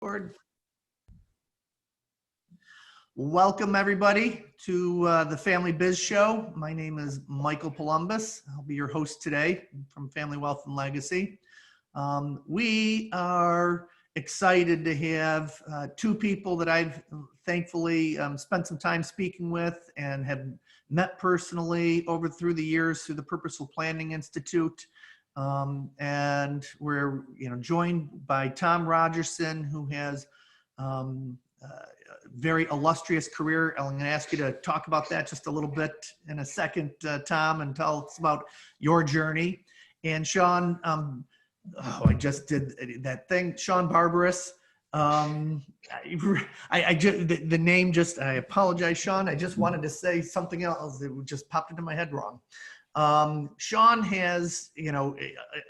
Board. Welcome everybody to the Family Biz Show. My name is Michael Palumbos. I'll be your host today from Family Wealth and Legacy. We are excited to have two people that I've thankfully spent some time speaking with and have met personally through the years through the Purposeful Planning Institute. And we're joined by Tom Rogerson, who has very illustrious career. I'm going to ask you to talk about that just a little bit in a second, Tom, and tell us about your journey. And Shawn, I just did that thing, Shawn Barberis. The name I apologize, Shawn. I just wanted to say something else that just popped into my head wrong. Shawn has,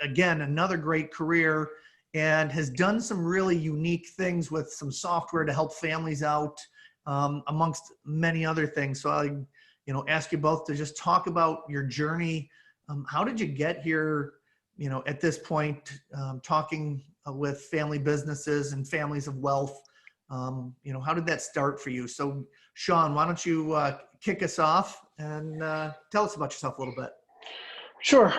again, another great career and has done some really unique things with some software to help families out, amongst many other things. So I, ask you both to just talk about your journey. How did you get here, at this point, talking with family businesses and families of wealth? How did that start for you? So Shawn, why don't you kick us off and tell us about yourself a little bit. Sure.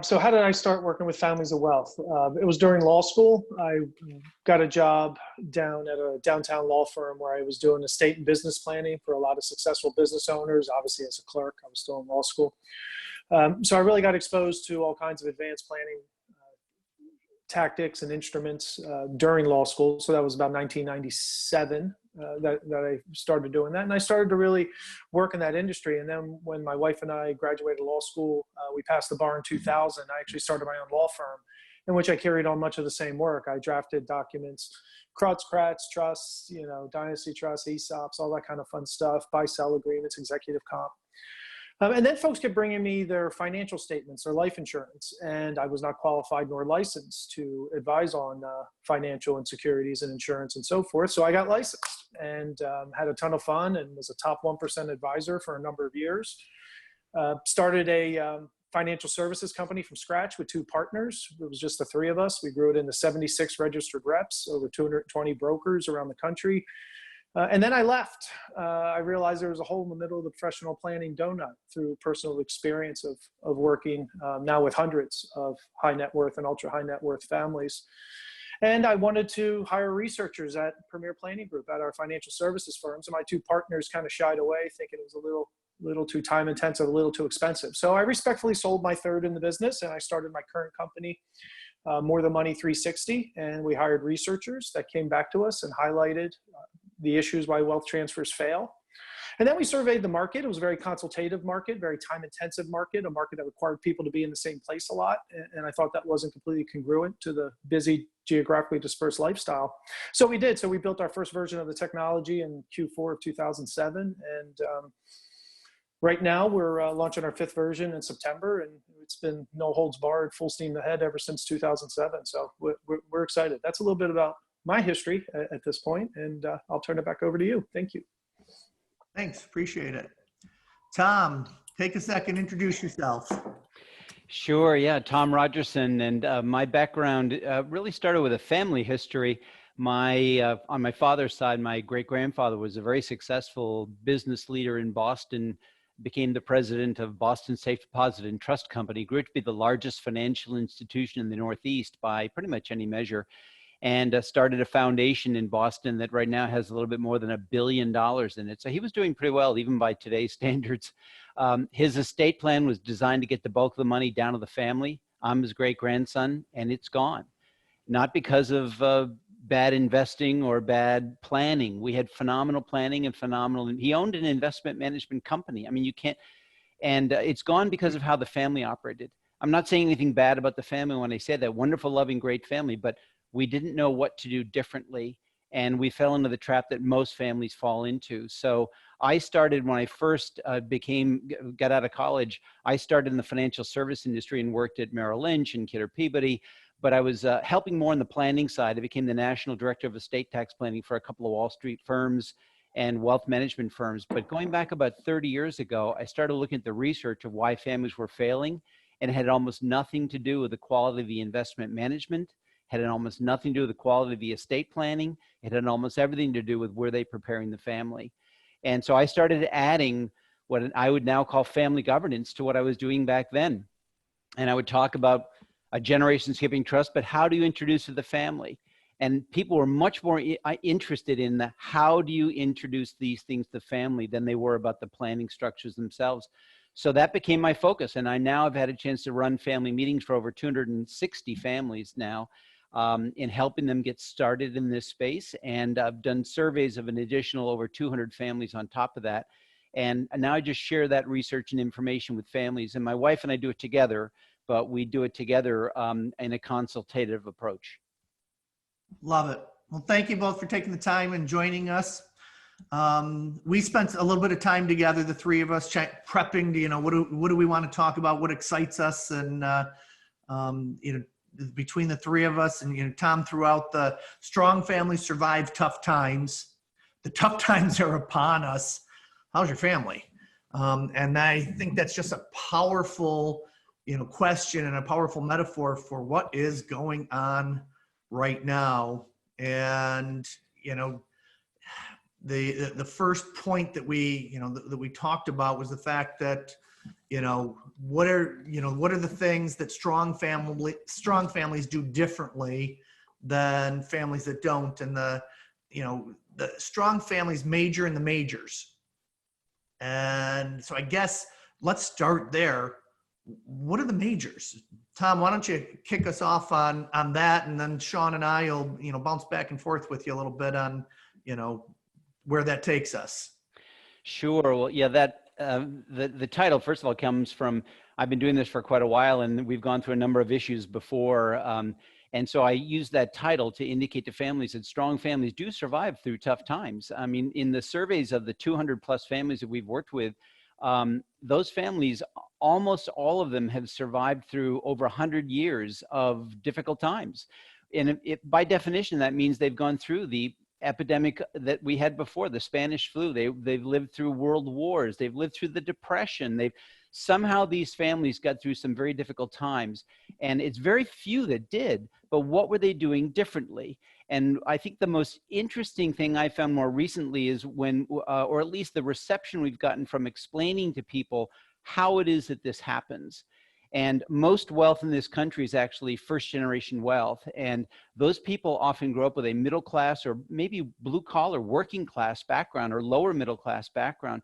So how did I start working with families of wealth? It was during law school. I got a job down at a downtown law firm where I was doing estate and business planning for a lot of successful business owners. Obviously, as a clerk, I was still in law school. So I really got exposed to all kinds of advanced planning tactics and instruments during law school. So that was about 1997 that I started doing that. And I started to really work in that industry. And then when my wife and I graduated law school, we passed the bar in 2000. I actually started my own law firm in which I carried on much of the same work. I drafted documents, Krats, trusts, dynasty trusts, ESOPs, all that kind of fun stuff, buy-sell agreements, executive comp. And then folks kept bringing me their financial statements, their life insurance, and I was not qualified nor licensed to advise on financial and securities and insurance and so forth. So I got licensed and had a ton of fun and was a top 1% advisor for a number of years. Started a financial services company from scratch with two partners. It was just the three of us. We grew it into 76 registered reps, over 220 brokers around the country. And then I left. I realized there was a hole in the middle of the professional planning donut through personal experience of working now with hundreds of high net worth and ultra high net worth families. And I wanted to hire researchers at Premier Planning Group at our financial services firms. And my two partners kind of shied away, thinking it was a little too time intensive, a little too expensive. So I respectfully sold my third in the business and I started my current company, More Than Money 360. And we hired researchers that came back to us and highlighted the issues why wealth transfers fail. And then we surveyed the market. It was a very consultative market, very time-intensive market, a market that required people to be in the same place a lot. And I thought that wasn't completely congruent to the busy, geographically dispersed lifestyle. So we did. So we built our first version of the technology in Q4 of 2007. And right now we're launching our fifth version in September. And it's been no holds barred, full steam ahead ever since 2007. So we're excited. That's a little bit about my history at this point, and I'll turn it back over to you. Thank you. Thanks, appreciate it. Tom, take a second, introduce yourself. Sure, yeah, Tom Rogerson, and my background really started with a family history. On my father's side, my great-grandfather was a very successful business leader in Boston, became the president of Boston Safe Deposit and Trust Company, grew to be the largest financial institution in the Northeast by pretty much any measure, and started a foundation in Boston that right now has a little bit more than $1 billion in it. So he was doing pretty well, even by today's standards. His estate plan was designed to get the bulk of the money down to the family. I'm his great-grandson, and it's gone. Not because of bad investing or bad planning. We had phenomenal planning and he owned an investment management company. I mean, you can't, and it's gone because of how the family operated. I'm not saying anything bad about the family when I say that. Wonderful, loving, great family, but we didn't know what to do differently, and we fell into the trap that most families fall into. So I started when I first got out of college. I started in the financial service industry and worked at Merrill Lynch and Kidder Peabody, but I was helping more on the planning side. I became the national director of estate tax planning for a couple of Wall Street firms and wealth management firms. But going back about 30 years ago, I started looking at the research of why families were failing, and it had almost nothing to do with the quality of the investment management. had almost nothing to do with the quality of the estate planning. It had almost everything to do with were they preparing the family. And so I started adding what I would now call family governance to what I was doing back then. And I would talk about a generation skipping trust, but how do you introduce to the family? And people were much more interested in the how do you introduce these things to family than they were about the planning structures themselves. So that became my focus. And I now have had a chance to run family meetings for over 260 families now, in helping them get started in this space. And I've done surveys of an additional over 200 families on top of that. And now I just share that research and information with families. And my wife and I do it together, but we do it together in a consultative approach. Love it. Well, thank you both for taking the time and joining us. We spent a little bit of time together, the three of us, prepping to, what do we want to talk about, what excites us, and between the three of us, and Tom, throughout the strong families survive tough times. The tough times are upon us. How's your family? And I think that's just a powerful, question and a powerful metaphor for what is going on right now. And, the first point that we, that we talked about was the fact that, what are the things that strong families do differently than families that don't? And the strong families major in the majors. And so I guess let's start there. What are the majors? Tom, why don't you kick us off on that, and then Shawn and I will, bounce back and forth with you a little bit on, where that takes us. Sure. Well, yeah, the title, first of all, comes from, I've been doing this for quite a while, and we've gone through a number of issues before. And so I use that title to indicate to families that strong families do survive through tough times. I mean, in the surveys of the 200 plus families that we've worked with, those families, almost all of them have survived through over 100 years of difficult times. And by definition, that means they've gone through the epidemic that we had before, the Spanish flu. They've lived through world wars. They've lived through the Depression. Somehow these families got through some very difficult times, and it's very few that did, but what were they doing differently? And I think the most interesting thing I found more recently is when, or at least the reception we've gotten from explaining to people how it is that this happens. And most wealth in this country is actually first generation wealth. And those people often grow up with a middle class or maybe blue collar working class background or lower middle class background.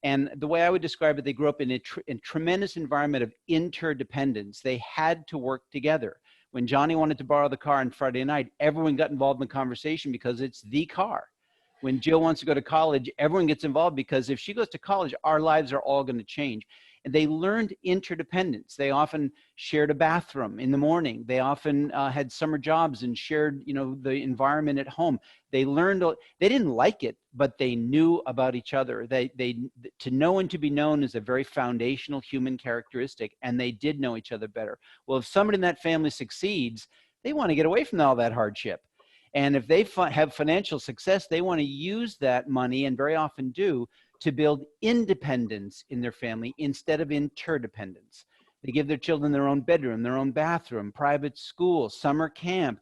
And the way I would describe it, they grew up in a tremendous environment of interdependence. They had to work together. When Johnny wanted to borrow the car on Friday night, everyone got involved in the conversation because it's the car. When Jill wants to go to college, everyone gets involved because if she goes to college, our lives are all going to change. And they learned interdependence. They often shared a bathroom in the morning. They often had summer jobs and shared, the environment at home. They learned, they didn't like it, but they knew about each other. To know and to be known is a very foundational human characteristic, and they did know each other better. Well, if somebody in that family succeeds, they want to get away from all that hardship. And if they have financial success, they want to use that money, and very often do, to build independence in their family instead of interdependence. They give their children their own bedroom, their own bathroom, private school, summer camp,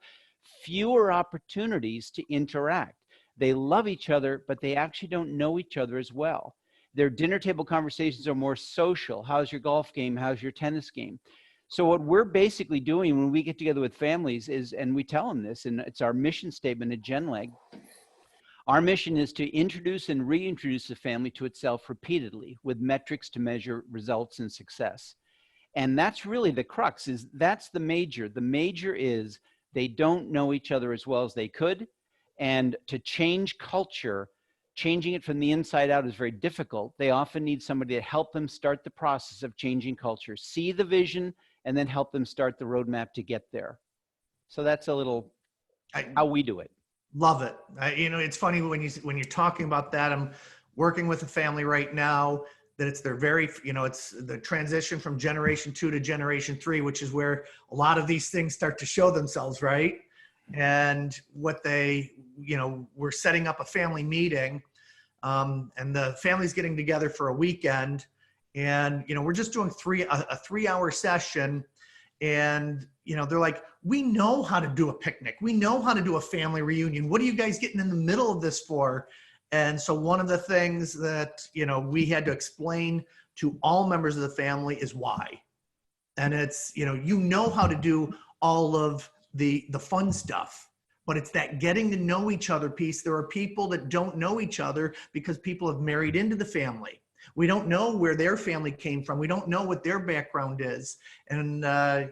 fewer opportunities to interact. They love each other, but they actually don't know each other as well. Their dinner table conversations are more social. How's your golf game? How's your tennis game? So what we're basically doing when we get together with families is, and we tell them this, and it's our mission statement at GenLeg, our mission is to introduce and reintroduce the family to itself repeatedly with metrics to measure results and success. And that's really the crux, that's the major. The major is they don't know each other as well as they could. And to change culture, changing it from the inside out is very difficult. They often need somebody to help them start the process of changing culture, see the vision, and then help them start the roadmap to get there. So that's a little how we do it. Love it. It's funny when you're talking about that. I'm working with a family right now that it's their very, it's the transition from generation 2 to generation 3, which is where a lot of these things start to show themselves, right? And what they, we're setting up a family meeting, and the family's getting together for a weekend, and we're just doing a 3-hour session. And, you know, they're like, we know how to do a picnic. We know how to do a family reunion. What are you guys getting in the middle of this for? And so one of the things that, you know, we had to explain to all members of the family is why. And it's, you know how to do all of the fun stuff, but it's that getting to know each other piece. There are people that don't know each other because people have married into the family. We don't know where their family came from. We don't know what their background is. And,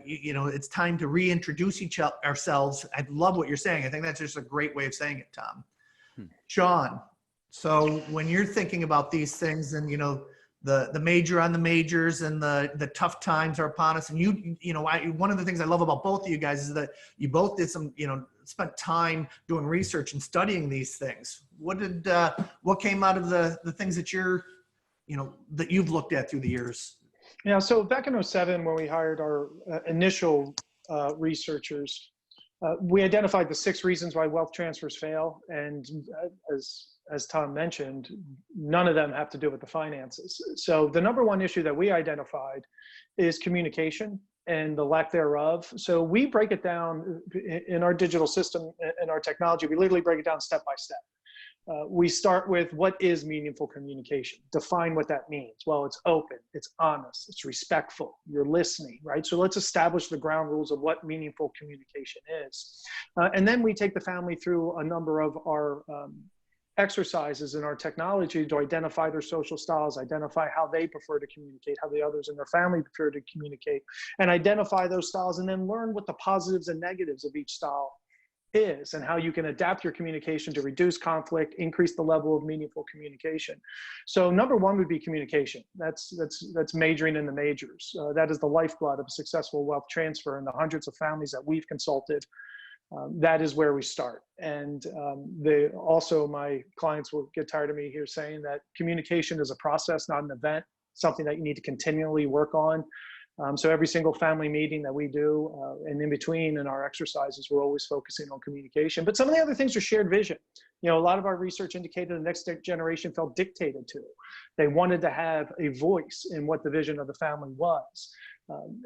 it's time to reintroduce ourselves. I love what you're saying. I think that's just a great way of saying it, Tom. Shawn, so when you're thinking about these things and, the major on the majors and the tough times are upon us. And one of the things I love about both of you guys is that you both did some, spent time doing research and studying these things. What came out of the things that that you've looked at through the years? Yeah, so back in 2007, when we hired our initial researchers, we identified the 6 reasons why wealth transfers fail. And as Tom mentioned, none of them have to do with the finances. So the number one issue that we identified is communication and the lack thereof. So we break it down in our digital system, in our technology, we literally break it down step by step. We start with what is meaningful communication. Define what that means. Well, it's open, it's honest, it's respectful, you're listening, right? So let's establish the ground rules of what meaningful communication is. And then we take the family through a number of our exercises in our technology to identify their social styles, identify how they prefer to communicate, how the others in their family prefer to communicate, and identify those styles, and then learn what the positives and negatives of each style is and how you can adapt your communication to reduce conflict, increase the level of meaningful communication. So number one would be communication. That's majoring in the majors. That is the lifeblood of a successful wealth transfer. And the hundreds of families that we've consulted, that is where we start. And also my clients will get tired of me here saying that communication is a process, not an event, something that you need to continually work on. So every single family meeting that we do, and in between in our exercises, we're always focusing on communication. But some of the other things are shared vision. A lot of our research indicated the next generation felt dictated to. They wanted to have a voice in what the vision of the family was.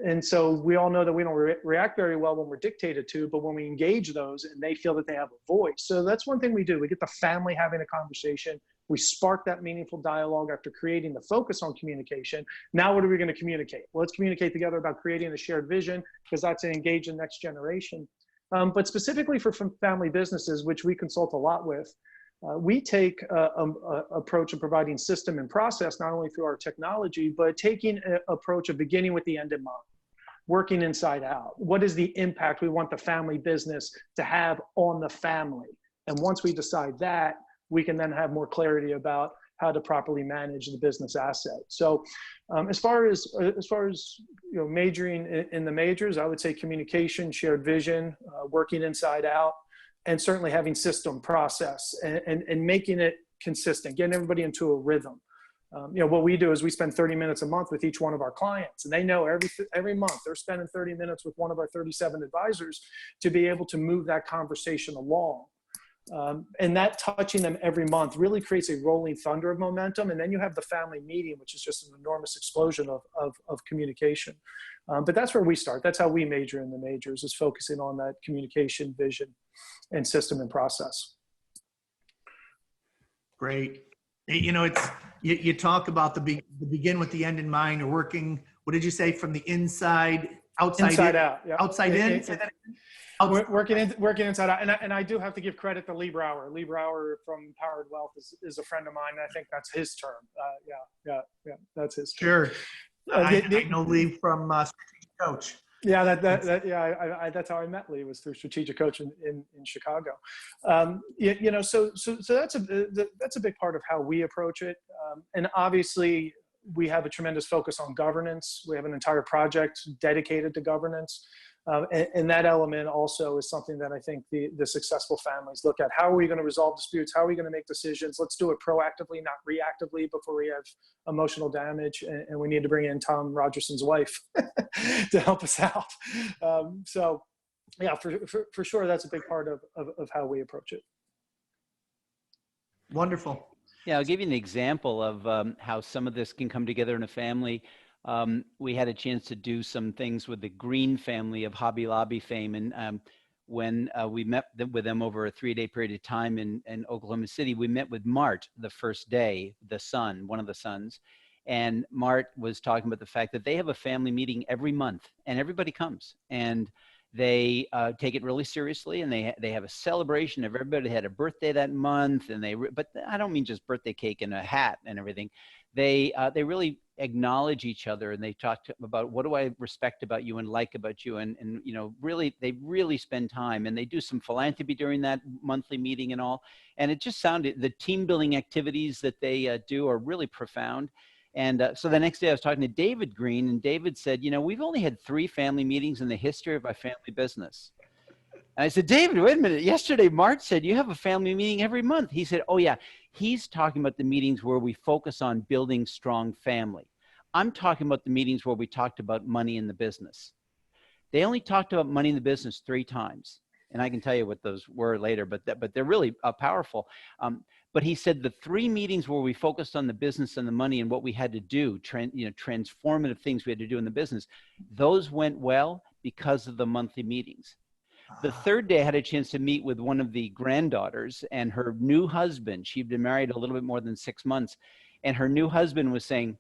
And so we all know that we don't react very well when we're dictated to, but when we engage those and they feel that they have a voice. So that's one thing we do. We get the family having a conversation. We spark that meaningful dialogue after creating the focus on communication. Now, what are we going to communicate? Well, let's communicate together about creating a shared vision, because that's to engage the next generation. But specifically for family businesses, which we consult a lot with, we take an approach of providing system and process, not only through our technology, but taking an approach of beginning with the end in mind, working inside out. What is the impact we want the family business to have on the family? And once we decide that, we can then have more clarity about how to properly manage the business asset. So as far as majoring in the majors, I would say communication, shared vision, working inside out, and certainly having system process and making it consistent, getting everybody into a rhythm. What we do is we spend 30 minutes a month with each one of our clients, and they know every month they're spending 30 minutes with one of our 37 advisors to be able to move that conversation along. And that touching them every month really creates a rolling thunder of momentum. And then you have the family meeting, which is just an enormous explosion of communication. But that's where we start. That's how we major in the majors, is focusing on that communication, vision, and system and process. Great. You talk about the begin with the end in mind, or working, what did you say, from the inside out? Yeah. Outside in? Working inside out. And I do have to give credit to Lee Brower. Lee Brower from Powered Wealth is a friend of mine. I think that's his term. Yeah, that's his term. Sure. I know Lee from Strategic Coach. Yeah, that's how I met Lee, was through Strategic Coach in Chicago. So that's a big part of how we approach it. And obviously, we have a tremendous focus on governance. We have an entire project dedicated to governance. And that element also is something that I think the successful families look at. How are we going to resolve disputes? How are we going to make decisions? Let's do it proactively, not reactively, before we have emotional damage. And we need to bring in Tom Rogerson's wife to help us out. So yeah, for sure, that's a big part of how we approach it. Wonderful. Yeah, I'll give you an example of how some of this can come together in a family. we had a chance to do some things with the Green family of Hobby Lobby fame. And when we met with them over a 3-day period of time in Oklahoma City, we met with Mart the first day, the son, one of the sons. And Mart was talking about the fact that they have a family meeting every month and everybody comes. And they take it really seriously, and they have a celebration of everybody had a birthday that month, and but I don't mean just birthday cake and a hat and everything. They really acknowledge each other, and they talk about what do I respect about you and like about you, and you know, really they really spend time, and they do some philanthropy during that monthly meeting and all. And it just sounded, the team building activities that they do are really profound. And so the next day I was talking to David Green, and David said, you know, we've only had 3 family meetings in the history of our family business. And I said, David, wait a minute. Yesterday, Mart said you have a family meeting every month. He said, oh yeah, he's talking about the meetings where we focus on building strong family. I'm talking about the meetings where we talked about money in the business. They only talked about money in the business 3 times. And I can tell you what those were later, but they're really powerful. But he said the 3 meetings where we focused on the business and the money and what we had to do, transformative things we had to do in the business, those went well because of the monthly meetings. The 3rd day I had a chance to meet with one of the granddaughters and her new husband. She'd been married a little bit more than 6 months. And her new husband was saying,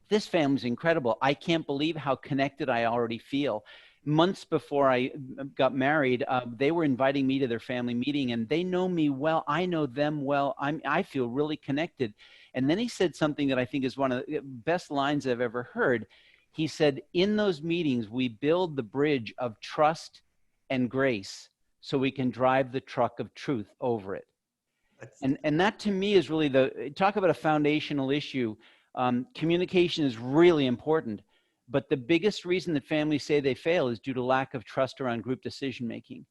this family's incredible. I can't believe how connected I already feel. Months before I got married, they were inviting me to their family meeting, and they know me well. I know them well. I feel really connected. And then he said something that I think is one of the best lines I've ever heard. He said, in those meetings, we build the bridge of trust and grace so we can drive the truck of truth over it. And that to me is really talk about a foundational issue. Communication is really important. But the biggest reason that families say they fail is due to lack of trust around group decision-making.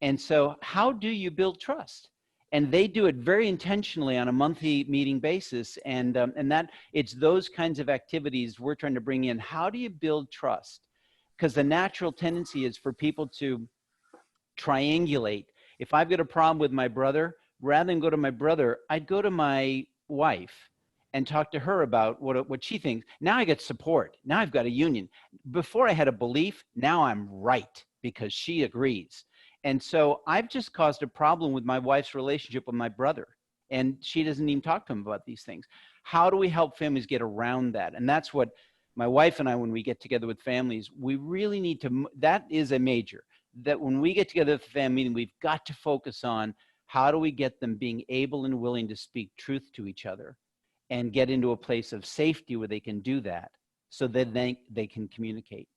And so how do you build trust? And they do it very intentionally on a monthly meeting basis. And that it's those kinds of activities we're trying to bring in. How do you build trust? Because the natural tendency is for people to triangulate. If I've got a problem with my brother, rather than go to my brother, I'd go to my wife and talk to her about what she thinks. Now I get support. Now I've got a union. Before I had a belief, now I'm right because she agrees. And so I've just caused a problem with my wife's relationship with my brother. And she doesn't even talk to him about these things. How do we help families get around that? And that's what my wife and I, when we get together with families, we really need to, that is a major, that when we get together at the family meeting, we've got to focus on how do we get them being able and willing to speak truth to each other and get into a place of safety where they can do that so that they can communicate.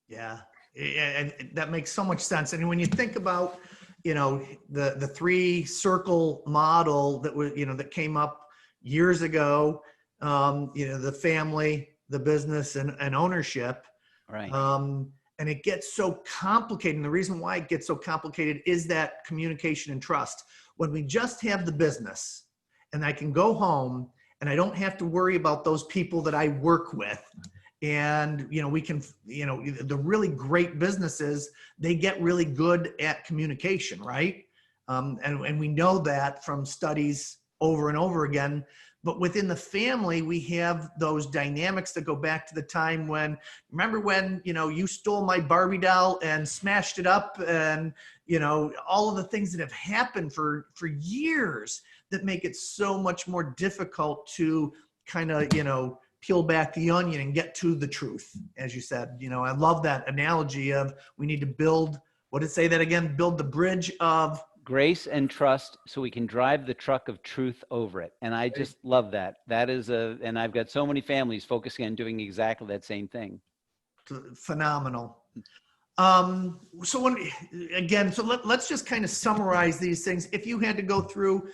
Yeah, and that makes so much sense. And when you think about, you know, the 3 circle model that was, you know, that came up years ago, you know, the family, the business, and ownership. Right. And it gets so complicated. And the reason why it gets so complicated is that communication and trust. When we just have the business and I can go home and I don't have to worry about those people that I work with. And, you know, we can, you know, the really great businesses, they get really good at communication, right? And we know that from studies over and over again. But within the family, we have those dynamics that go back to the time when, remember when, you know, you stole my Barbie doll and smashed it up, and, you know, all of the things that have happened for years that make it so much more difficult to kind of, you know, peel back the onion and get to the truth. As you said, you know, I love that analogy of we need to build, what did it say that again? Build the bridge of grace and trust so we can drive the truck of truth over it. And I just love that. That is and I've got so many families focusing on doing exactly that same thing. Phenomenal. So let's just kind of summarize these things. If you had to go through,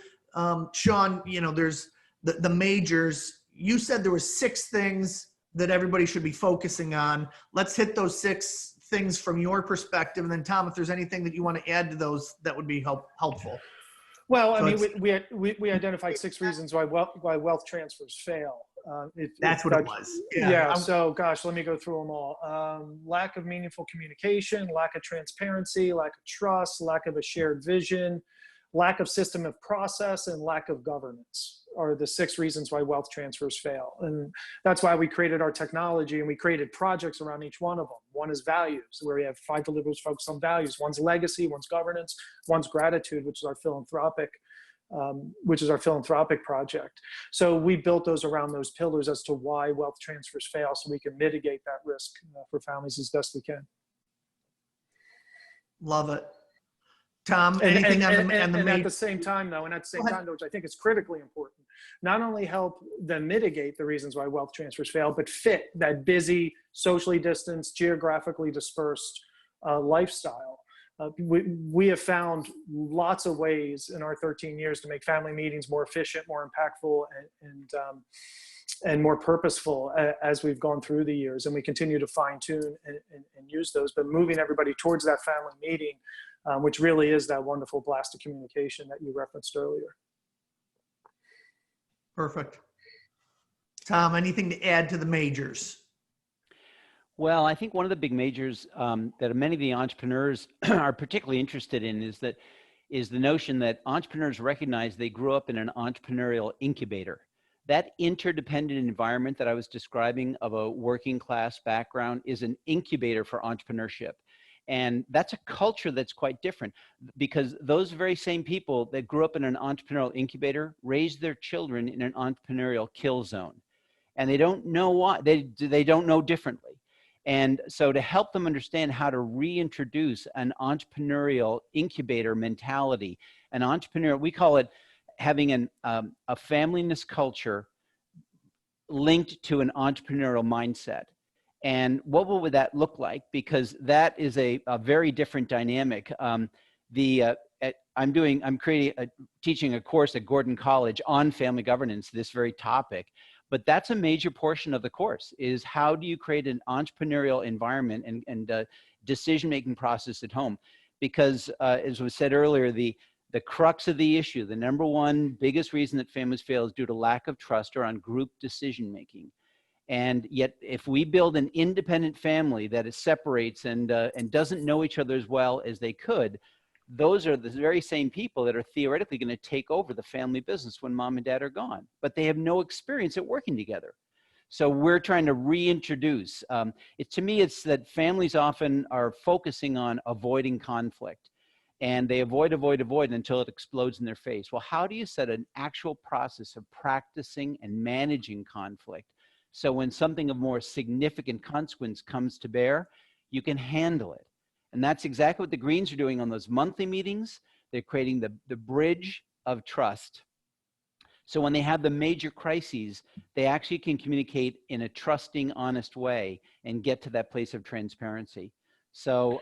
Shawn, you know, there's the majors. You said there were 6 things that everybody should be focusing on. Let's hit those 6 things from your perspective. And then Tom, if there's anything that you want to add to those, that would be helpful. Well, I mean, we identified 6 reasons why wealth transfers fail. That's what it was. Yeah. So, gosh, let me go through them all. Lack of meaningful communication, lack of transparency, lack of trust, lack of a shared vision, lack of system of process, and lack of governance are the 6 reasons why wealth transfers fail. And that's why we created our technology, and we created projects around each one of them. One is values, where we have 5 deliverables focused on values. One's legacy, one's governance, one's gratitude, which is our philanthropic project. So we built those around those pillars as to why wealth transfers fail, so we can mitigate that risk for families as best we can. Love it. Tom, anything on the and at the same time, though, which I think is critically important, not only help them mitigate the reasons why wealth transfers fail, but fit that busy, socially distanced, geographically dispersed lifestyle. We have found lots of ways in our 13 years to make family meetings more efficient, more impactful, and more purposeful as we've gone through the years. And we continue to fine tune and use those, but moving everybody towards that family meeting, which really is that wonderful blast of communication that you referenced earlier. Perfect. Tom, anything to add to the majors? Well, I think one of the big majors that many of the entrepreneurs are particularly interested in is the notion that entrepreneurs recognize they grew up in an entrepreneurial incubator. That interdependent environment that I was describing of a working class background is an incubator for entrepreneurship. And that's a culture that's quite different, because those very same people that grew up in an entrepreneurial incubator raised their children in an entrepreneurial kill zone. And they don't know why, they don't know differently. And so to help them understand how to reintroduce an entrepreneurial incubator mentality, we call it having a familyness culture linked to an entrepreneurial mindset. And what would that look like? Because that is a very different dynamic. I'm teaching a course at Gordon College on family governance, this very topic. But that's a major portion of the course, is how do you create an entrepreneurial environment and decision-making process at home? Because as was said earlier, the crux of the issue, the number one biggest reason that families fail is due to lack of trust or on group decision-making. And yet, if we build an independent family that it separates and doesn't know each other as well as they could, those are the very same people that are theoretically going to take over the family business when mom and dad are gone, but they have no experience at working together. So we're trying to reintroduce. To me, it's that families often are focusing on avoiding conflict, and they avoid until it explodes in their face. Well, how do you set an actual process of practicing and managing conflict? So when something of more significant consequence comes to bear, you can handle it. And that's exactly what the Greens are doing on those monthly meetings. They're creating the bridge of trust. So when they have the major crises, they actually can communicate in a trusting, honest way and get to that place of transparency. So,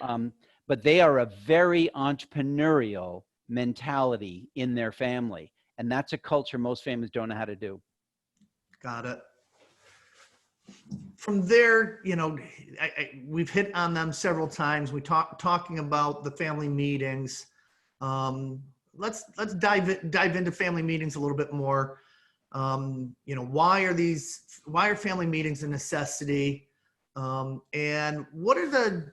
but they are a very entrepreneurial mentality in their family. And that's a culture most families don't know how to do. Got it. From there, we've hit on them several times. We talking about the family meetings. Let's dive into family meetings a little bit more. Why are family meetings a necessity? And what are the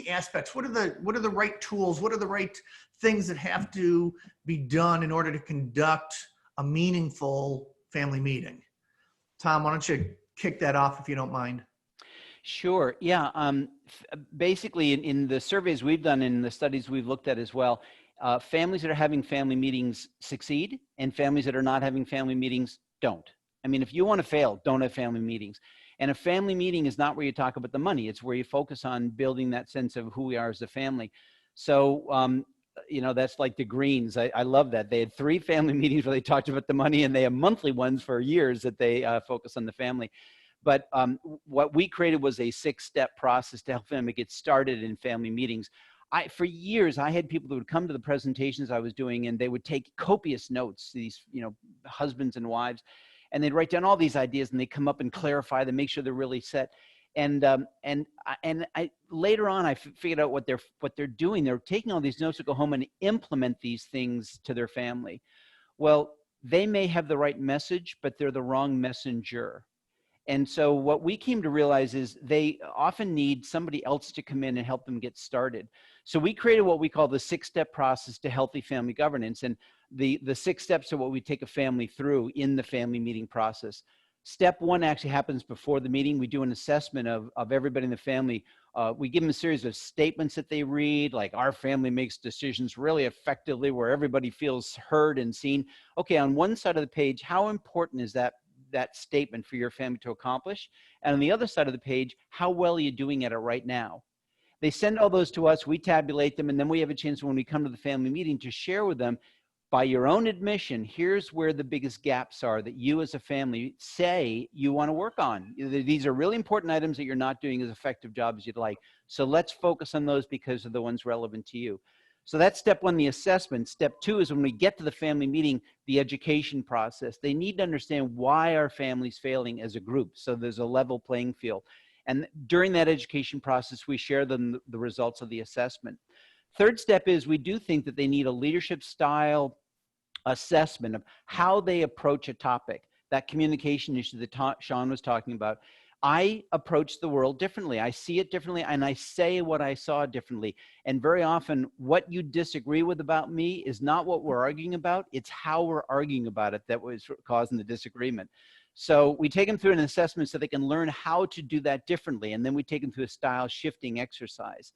aspects? What are the right tools? What are the right things that have to be done in order to conduct a meaningful family meeting? Tom, why don't you kick that off if you don't mind? Sure. Yeah. Basically, in the surveys we've done and the studies we've looked at as well, families that are having family meetings succeed, and families that are not having family meetings don't. I mean, if you want to fail, don't have family meetings. And a family meeting is not where you talk about the money. It's where you focus on building that sense of who we are as a family. So, that's like the Greens. I love that. They had 3 family meetings where they talked about the money, and they have monthly ones for years that they focus on the family. But what we created was a 6-step process to help them get started in family meetings. For years, I had people that would come to the presentations I was doing, and they would take copious notes, these husbands and wives, and they'd write down all these ideas, and they come up and clarify them, make sure they're really set. And I later on, I figured out what they're doing. They're taking all these notes to go home and implement these things to their family. Well, they may have the right message, but they're the wrong messenger. And so what we came to realize is they often need somebody else to come in and help them get started. So we created what we call the 6-step process to healthy family governance. And the 6 steps are what we take a family through in the family meeting process. Step 1 actually happens before the meeting. We do an assessment of everybody in the family. We give them a series of statements that they read, like our family makes decisions really effectively where everybody feels heard and seen. Okay, on one side of the page, how important is that statement for your family to accomplish? And on the other side of the page, how well are you doing at it right now? They send all those to us, we tabulate them, and then we have a chance when we come to the family meeting to share with them, by your own admission, here's where the biggest gaps are that you as a family say you want to work on. These are really important items that you're not doing as effective job as you'd like. So let's focus on those because they're the ones relevant to you. So that's step 1, the assessment. Step 2 is when we get to the family meeting, the education process. They need to understand why our family's failing as a group. So there's a level playing field. And during that education process, we share them the results of the assessment. Third step is we do think that they need a leadership style assessment of how they approach a topic. That communication issue that Shawn was talking about. I approach the world differently. I see it differently, and I say what I saw differently. And very often, what you disagree with about me is not what we're arguing about. It's how we're arguing about it that was causing the disagreement. So we take them through an assessment so they can learn how to do that differently. And then we take them through a style shifting exercise.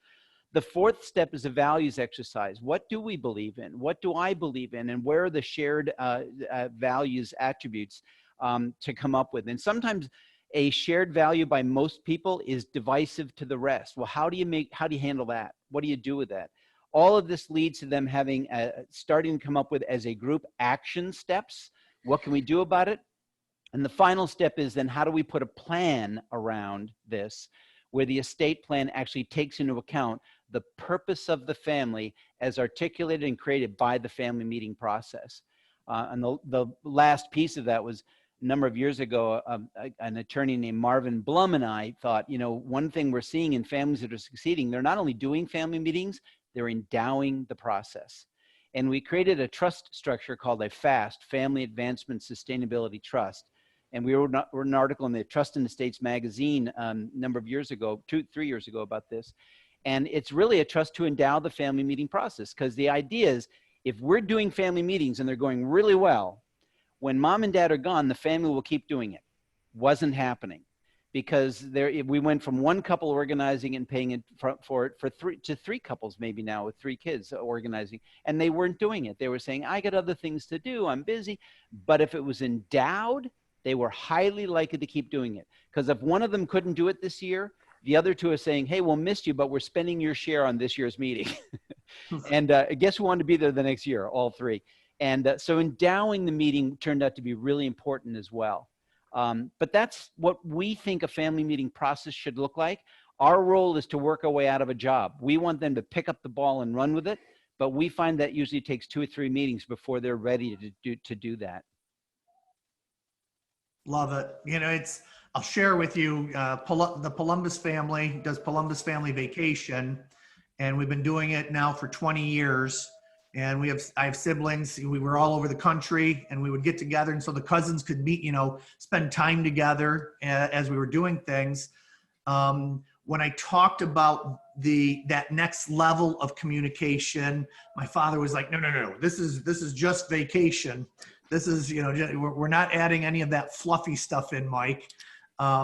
The 4th step is a values exercise. What do we believe in? What do I believe in? And where are the shared values attributes to come up with? And sometimes a shared value by most people is divisive to the rest. Well, how do you handle that? What do you do with that? All of this leads to them having, starting to come up with as a group action steps. What can we do about it? And the final step is then how do we put a plan around this where the estate plan actually takes into account the purpose of the family as articulated and created by the family meeting process. And the last piece of that was a number of years ago, an attorney named Marvin Blum and I thought, one thing we're seeing in families that are succeeding, they're not only doing family meetings, they're endowing the process. And we created a trust structure called a FAST, Family Advancement Sustainability Trust. And we wrote an article in the Trust and Estates magazine a number of years ago, 3 years ago about this. And it's really a trust to endow the family meeting process, because the idea is if we're doing family meetings and they're going really well, when mom and dad are gone, the family will keep doing it. Wasn't happening because we went from 1 couple organizing and paying it for 3 couples maybe now with 3 kids organizing, and they weren't doing it. They were saying, I got other things to do, I'm busy. But if it was endowed, they were highly likely to keep doing it, because if one of them couldn't do it this year, the other 2 are saying, hey, we'll miss you, but we're spending your share on this year's meeting. And guess who wanted to be there the next year? All 3. And so endowing the meeting turned out to be really important as well. But that's what we think a family meeting process should look like. Our role is to work our way out of a job. We want them to pick up the ball and run with it, but we find that usually takes 2 or 3 meetings before they're ready to do that. Love it. I'll share with you, the Palumbos family does Palumbos Family Vacation, and we've been doing it now for 20 years. And I have siblings. We were all over the country, and we would get together, and so the cousins could meet, spend time together as we were doing things. When I talked about that next level of communication, my father was like, no, this is just vacation. This is, we're not adding any of that fluffy stuff in, Mike. But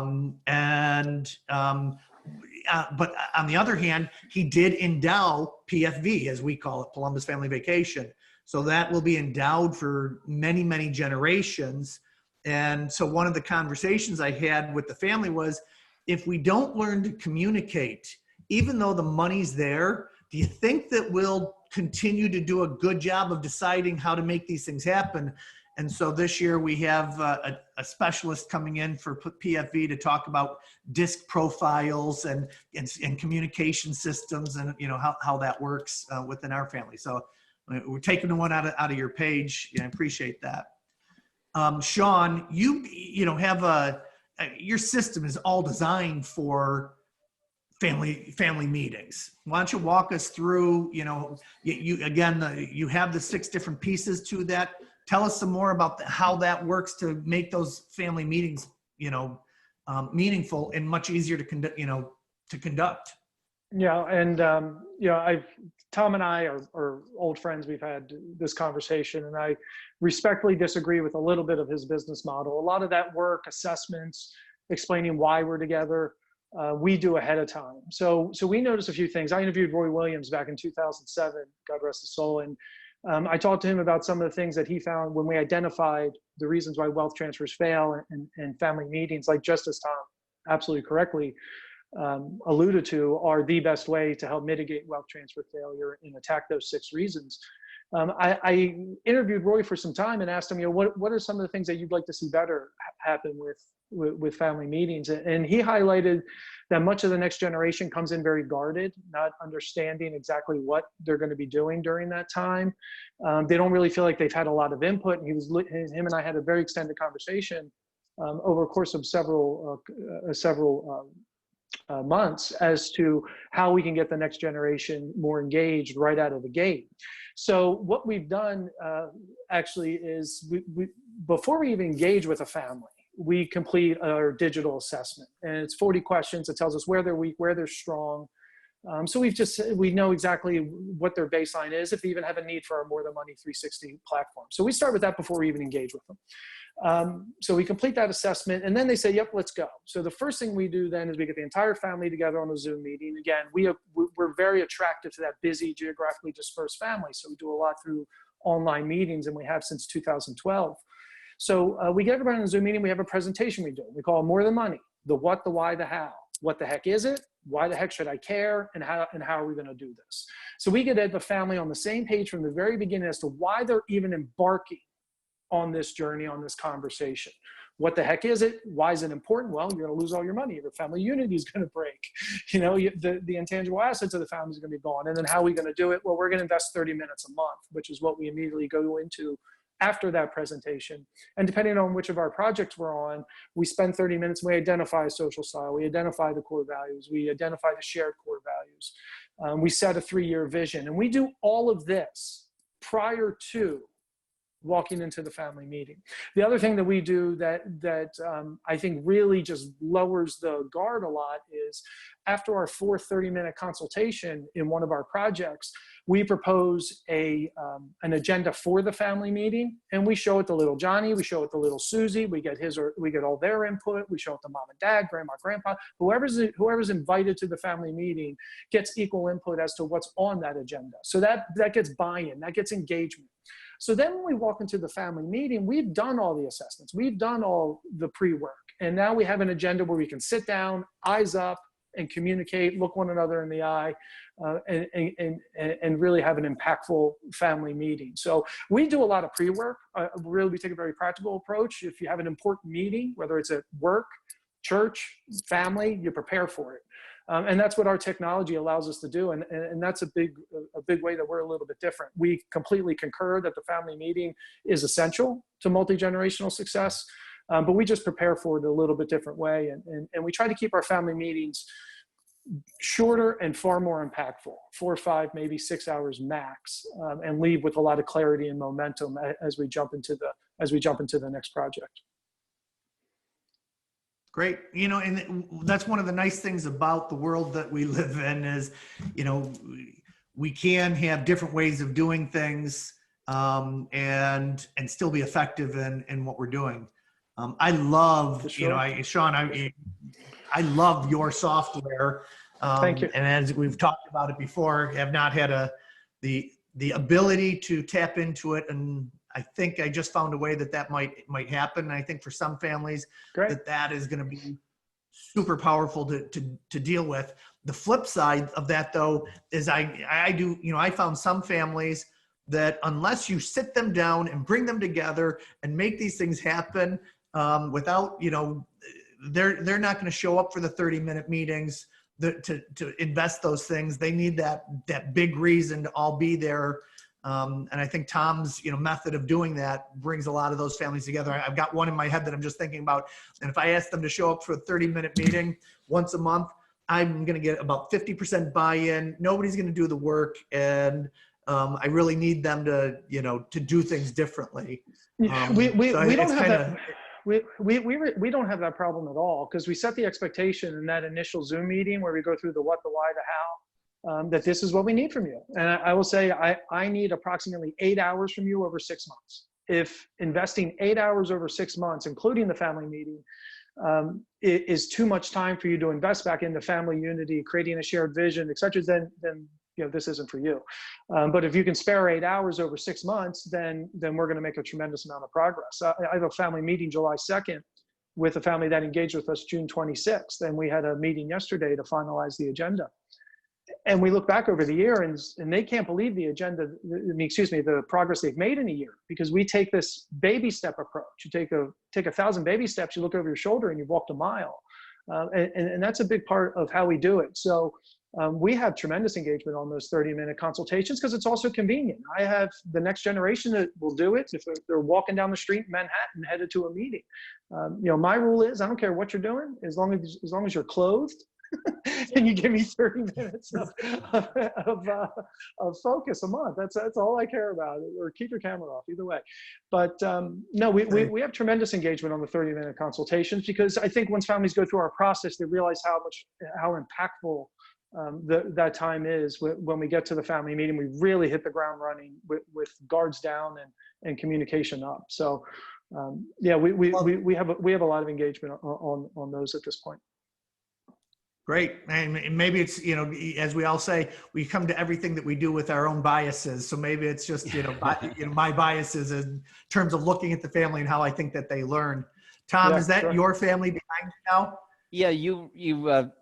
on the other hand, he did endow PFV, as we call it, Palumbos Family Vacation. So that will be endowed for many, many generations. And so one of the conversations I had with the family was, if we don't learn to communicate, even though the money's there, do you think that we'll continue to do a good job of deciding how to make these things happen? And so this year we have a specialist coming in for PFV to talk about disc profiles and communication systems and how that works within our family. So we're taking the one out of your page. I appreciate that. Shawn, you have your system is all designed for family meetings. Why don't you walk us through? You have the 6 different pieces to that. Tell us some more about how that works to make those family meetings, meaningful and much easier to conduct, to conduct. Yeah, and Tom and I are old friends. We've had this conversation, and I respectfully disagree with a little bit of his business model. A lot of that work, assessments, explaining why we're together, we do ahead of time. So we noticed a few things. I interviewed Roy Williams back in 2007, God rest his soul, and I talked to him about some of the things that he found when we identified the reasons why wealth transfers fail and family meetings, like just as Tom absolutely correctly alluded to, are the best way to help mitigate wealth transfer failure and attack those 6 reasons. I interviewed Roy for some time and asked him, what are some of the things that you'd like to see better happen with family meetings? And he highlighted that much of the next generation comes in very guarded, not understanding exactly what they're going to be doing during that time. They don't really feel like they've had a lot of input. And him and I had a very extended conversation over a course of several months as to how we can get the next generation more engaged right out of the gate. So what we've done actually is before we even engage with a family, we complete our digital assessment, and it's 40 questions. It tells us where they're weak, where they're strong. So we know exactly what their baseline is, if they even have a need for our More Than Money 360 platform. So we start with that before we even engage with them. So we complete that assessment, and then they say, yep, let's go. So the first thing we do then is we get the entire family together on a Zoom meeting. Again, we're very attractive to that busy, geographically dispersed family. So we do a lot through online meetings, and we have since 2012. So we get everybody on a Zoom meeting. We have a presentation we do. We call it More Than Money: the what, the why, the how. What the heck is it? Why the heck should I care? And how are we going to do this? So we get the family on the same page from the very beginning as to why they're even embarking on this journey, on this conversation. What the heck is it? Why is it important? Well, you're going to lose all your money. Your family unity is going to break. The intangible assets of the family is going to be gone. And then how are we going to do it? Well, we're going to invest 30 minutes a month, which is what we immediately go into after that presentation. And depending on which of our projects we're on, we spend 30 minutes, we identify a social style, we identify the core values, we identify the shared core values. We set a 3-year vision, and we do all of this prior to walking into the family meeting. The other thing that we do that I think really just lowers the guard a lot is after our 4 30-minute consultation in one of our projects, we propose an agenda for the family meeting, and we show it to little Johnny, we show it to little Susie, we get all their input, we show it to mom and dad, grandma, grandpa, whoever's invited to the family meeting gets equal input as to what's on that agenda. So that gets buy-in, that gets engagement. So then when we walk into the family meeting, we've done all the assessments, we've done all the pre-work, and now we have an agenda where we can sit down, eyes up, and communicate, look one another in the eye, and really have an impactful family meeting. So we do a lot of pre-work. Really, we take a very practical approach. If you have an important meeting, whether it's at work, church, family, you prepare for it. And that's what our technology allows us to do. And that's a big way that we're a little bit different. We completely concur that the family meeting is essential to multi-generational success. But we just prepare for it a little bit different way. And we try to keep our family meetings shorter and far more impactful, 4 or 5, maybe 6 hours max, and leave with a lot of clarity and momentum as we jump into the next project. Great. And that's one of the nice things about the world that we live in is, we can have different ways of doing things, and still be effective in what we're doing. I love, sure. Shawn, I love your software. Thank you. And as we've talked about it before, have not had the ability to tap into it. And I think I just found a way that might happen. And I think for some families, that is going to be super powerful to deal with. The flip side of that, though, is I found some families that unless you sit them down and bring them together and make these things happen, without, they're not going to show up for the 30-minute meetings to invest those things. They need that big reason to all be there. And I think Tom's, method of doing that brings a lot of those families together. I've got one in my head that I'm just thinking about. And if I ask them to show up for a 30-minute meeting once a month, I'm going to get about 50% buy-in. Nobody's going to do the work. And I really need them to do things differently. We don't have that. We don't have that problem at all, because we set the expectation in that initial Zoom meeting where we go through the what, the why, the how, that this is what we need from you. And I will say, I need approximately 8 hours from you over 6 months. If investing 8 hours over 6 months, including the family meeting, is too much time for you to invest back into family unity, creating a shared vision, et cetera, then this isn't for you. But if you can spare 8 hours over 6 months, then we're going to make a tremendous amount of progress. I have a family meeting July 2nd with a family that engaged with us June 26th, and we had a meeting yesterday to finalize the agenda. And we look back over the year, and they can't believe the the progress they've made in a year, because we take this baby step approach. You take 1,000 baby steps, you look over your shoulder, and you've walked a mile. And that's a big part of how we do it. So we have tremendous engagement on those 30-minute consultations, because it's also convenient. I have the next generation that will do it if they're walking down the street in Manhattan headed to a meeting. My rule is, I don't care what you're doing, as long as you're clothed, and you give me 30 minutes of focus a month. That's all I care about. Or keep your camera off, either way. But no, we have tremendous engagement on the 30-minute consultations, because I think once families go through our process, they realize how impactful that time is. When we get to the family meeting, we really hit the ground running with guards down and communication up. So yeah, we have a lot of engagement on those at this point. Great. And maybe it's, as we all say, we come to everything that we do with our own biases. So maybe it's just, my biases in terms of looking at the family and how I think that they learn. Tom, is that your family behind you now? Yeah, you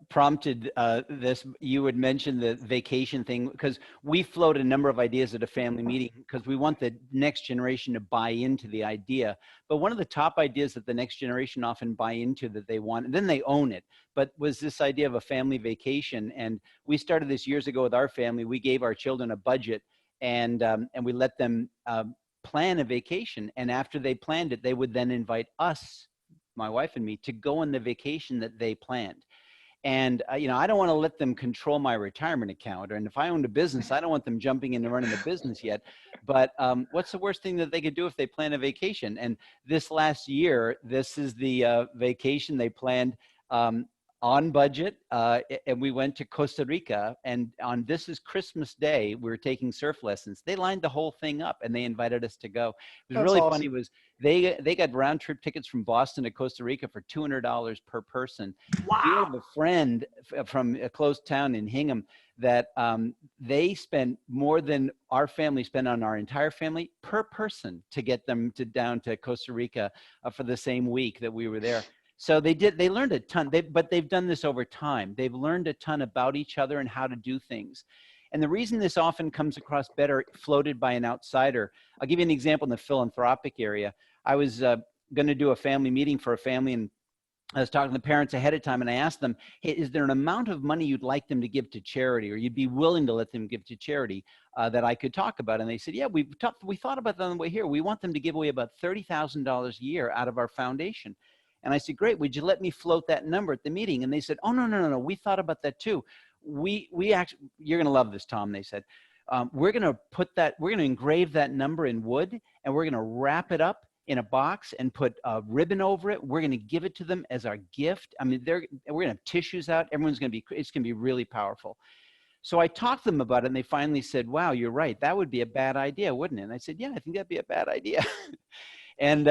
prompted this. You had mentioned the vacation thing, because we float a number of ideas at a family meeting, because we want the next generation to buy into the idea. But one of the top ideas that the next generation often buy into, that they want, and then they own it, but was this idea of a family vacation. And we started this years ago with our family. We gave our children a budget, and we let them plan a vacation. And after they planned it, they would then invite us, my wife and me, to go on the vacation that they planned. And I don't want to let them control my retirement account. And if I owned a business, I don't want them jumping into running the business yet. But what's the worst thing that they could do if they plan a vacation? And this last year, this is the vacation they planned on budget. And we went to Costa Rica. And on this is Christmas Day, we were taking surf lessons. They lined the whole thing up and they invited us to go. It was really funny. Was they got round trip tickets from Boston to Costa Rica for $200 per person. Wow. We have a friend from a close town in Hingham that they spent more than our family spent on our entire family per person to get them down to Costa Rica for the same week that we were there. So they learned a ton, but they've done this over time. They've learned a ton about each other and how to do things. And the reason this often comes across better floated by an outsider, I'll give you an example in the philanthropic area. I was going to do a family meeting for a family, and I was talking to the parents ahead of time, and I asked them, hey, is there an amount of money you'd like them to give to charity, or you'd be willing to let them give to charity that I could talk about? And they said, yeah, we thought about that on the way here. We want them to give away about $30,000 a year out of our foundation. And I said, great, would you let me float that number at the meeting? And they said, oh, no, we thought about that too. We actually, you're going to love this, Tom, they said. We're going to engrave that number in wood, and we're going to wrap it up in a box and put a ribbon over it. We're going to give it to them as our gift. I mean, we're going to have tissues out. It's going to be really powerful. So I talked to them about it, and they finally said, wow, you're right. That would be a bad idea, wouldn't it? And I said, yeah, I think that'd be a bad idea. And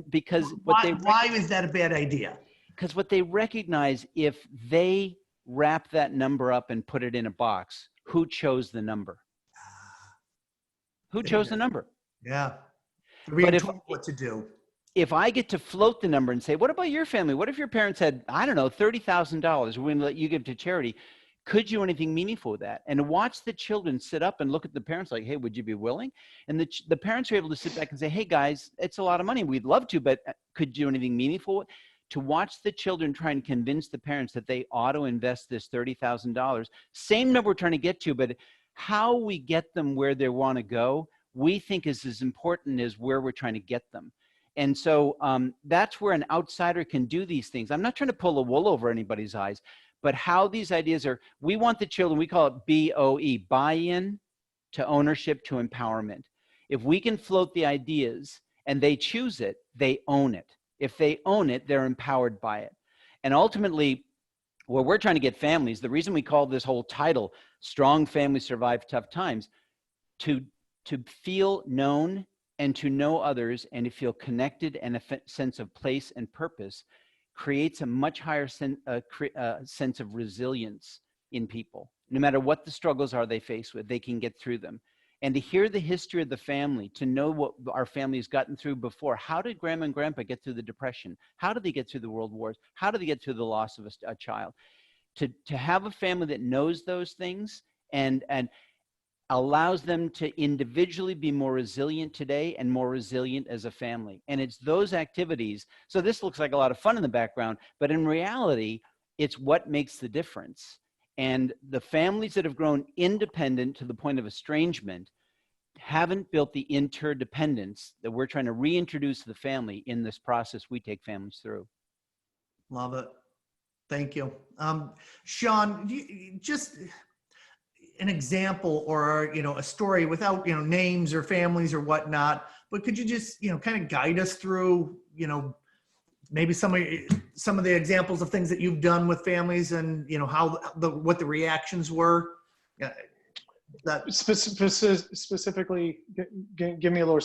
because why is that a bad idea? Because what they recognize, if they wrap that number up and put it in a box, who chose the number? Who chose the number? Yeah. But what to do. If I get to float the number and say, what about your family? What if your parents had, I don't know, $30,000? We're going to let you give to charity. Could you do anything meaningful with that? And to watch the children sit up and look at the parents like, hey, would you be willing? And the parents are able to sit back and say, hey, guys, it's a lot of money. We'd love to, but could you do anything meaningful? To watch the children try and convince the parents that they ought to invest this $30,000. Same number we're trying to get to, but how we get them where they want to go, we think is as important as where we're trying to get them. And so that's where an outsider can do these things. I'm not trying to pull the wool over anybody's eyes, but how these ideas are, we want the children, we call it BOE, buy-in to ownership to empowerment. If we can float the ideas and they choose it, they own it. If they own it, they're empowered by it. And ultimately, where we're trying to get families, the reason we call this whole title, Strong Families Survive Tough Times, to feel known and to know others and to feel connected and a sense of place and purpose creates a much higher sense of resilience in people. No matter what the struggles are they face with, they can get through them. And to hear the history of the family, to know what our family has gotten through before. How did grandma and grandpa get through the Depression? How did they get through the world wars? How did they get through the loss of a child? To have a family that knows those things and allows them to individually be more resilient today and more resilient as a family. And it's those activities. So this looks like a lot of fun in the background, but in reality, it's what makes the difference. And the families that have grown independent to the point of estrangement haven't built the interdependence that we're trying to reintroduce to the family in this process we take families through. Love it. Thank you. Shawn, just an example or, a story without, names or families or whatnot, but could you just, kind of guide us through, maybe some of the examples of things that you've done with families and, what the reactions were? Yeah. That Specifically, give me a little more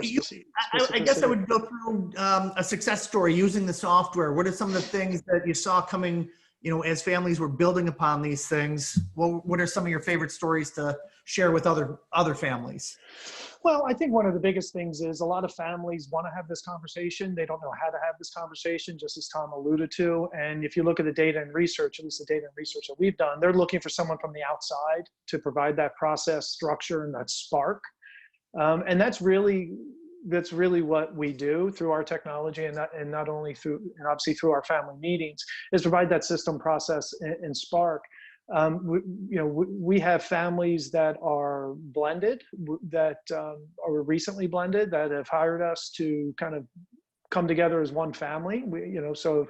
specific. I guess I would go through a success story using the software. What are some of the things that you saw coming, as families were building upon these things? What are some of your favorite stories to share with other families? Well, I think one of the biggest things is a lot of families want to have this conversation. They don't know how to have this conversation, just as Tom alluded to. And if you look at the data and research, at least the data and research that we've done, they're looking for someone from the outside to provide that process structure and that spark. And that's really what we do through our technology, and not only through, and obviously through our family meetings, is provide that system, process, and spark. We have families that are blended, that are recently blended, that have hired us to kind of come together as one family. So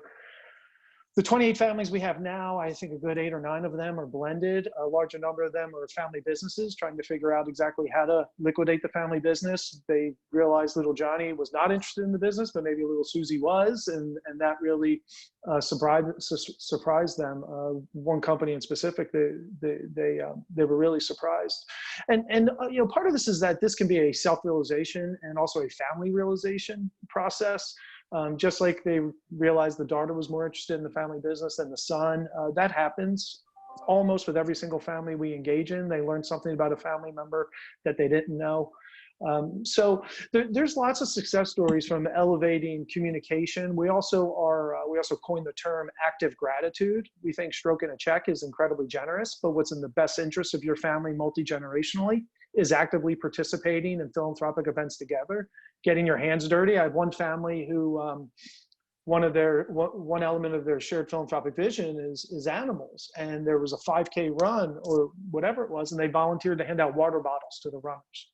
the 28 families we have now, I think a good 8 or 9 of them are blended. A larger number of them are family businesses trying to figure out exactly how to liquidate the family business. They realized little Johnny was not interested in the business, but maybe little Susie was, and that really surprised them. One company in specific, they were really surprised. And part of this is that this can be a self-realization and also a family realization process. Just like they realized the daughter was more interested in the family business than the son. That happens almost with every single family we engage in. They learn something about a family member that they didn't know. So there's lots of success stories from elevating communication. We also coined the term active gratitude. We think stroking a check is incredibly generous, but what's in the best interest of your family multi-generationally is actively participating in philanthropic events together, getting your hands dirty. I have one family who one element of their shared philanthropic vision is animals, and there was a 5K run or whatever it was, and they volunteered to hand out water bottles to the runners.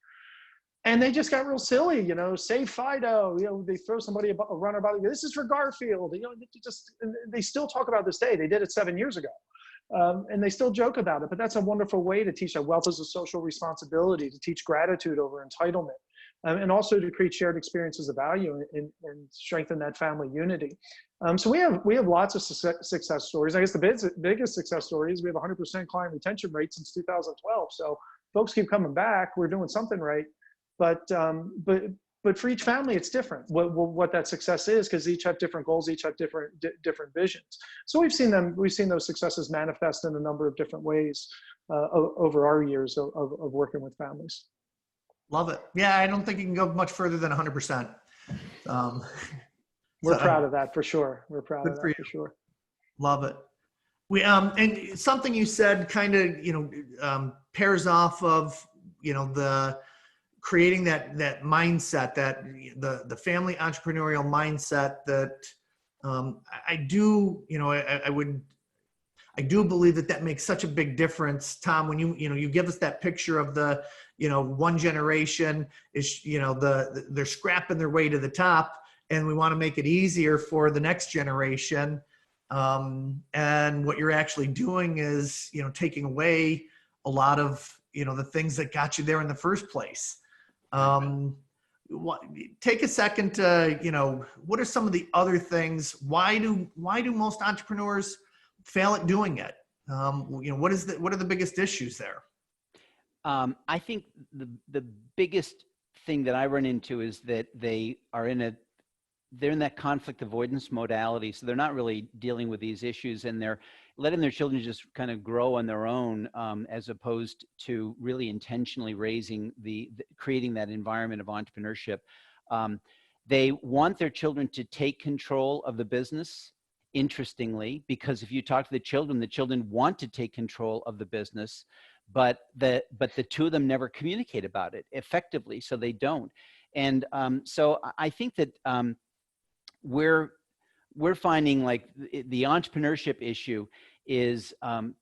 And they just got real silly, save Fido, they throw somebody a runner bottle, this is for Garfield, they still talk about this day. They did it 7 years ago. And they still joke about it, but that's a wonderful way to teach that wealth is a social responsibility, to teach gratitude over entitlement, and also to create shared experiences of value and strengthen that family unity. So we have lots of success stories. I guess the biggest success story is we have 100% client retention rate since 2012. So folks keep coming back. We're doing something right, but for each family, it's different what that success is, because each have different goals, each have different visions. So we've seen those successes manifest in a number of different ways over our years of working with families. Love it. Yeah, I don't think you can go much further than 100%. We're proud of that for sure. We're proud of that for sure. Love it. We and something you said kind of pairs off of the creating that mindset, that the family entrepreneurial mindset that I do believe that makes such a big difference, Tom, when you give us that picture of the one generation is they're scrapping their way to the top, and we want to make it easier for the next generation, and what you're actually doing is taking away a lot of the things that got you there in the first place. take a second to, what are some of the other things? Why do most entrepreneurs fail at doing it? What are the biggest issues there? I think the biggest thing that I run into is that they're in that conflict avoidance modality. So they're not really dealing with these issues, and they're letting their children just kind of grow on their own, as opposed to really intentionally raising creating that environment of entrepreneurship. They want their children to take control of the business, interestingly, because if you talk to the children want to take control of the business, but the two of them never communicate about it effectively, so they don't. And so I think that we're finding like the entrepreneurship issue is